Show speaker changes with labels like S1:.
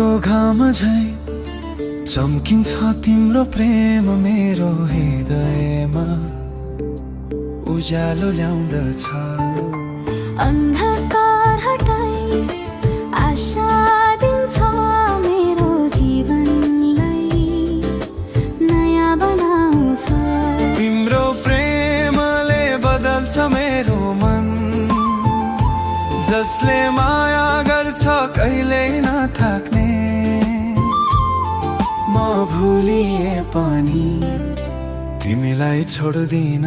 S1: को घाम झै चम्किन्छ तिम्रो प्रेम मेरो हृदयमा उज्यालो ल्याउँदछ।
S2: अन्धकार हटाई आशा दिन्छ मेरो जीवनलाई नयाँ बनाउँछ।
S1: तिम्रो प्रेमले बदल्छ मेरो मन, जसले माया गर्छ कहिल्यै नथाक्ने। म भुलिए पनि तिमीलाई छोड्दिन।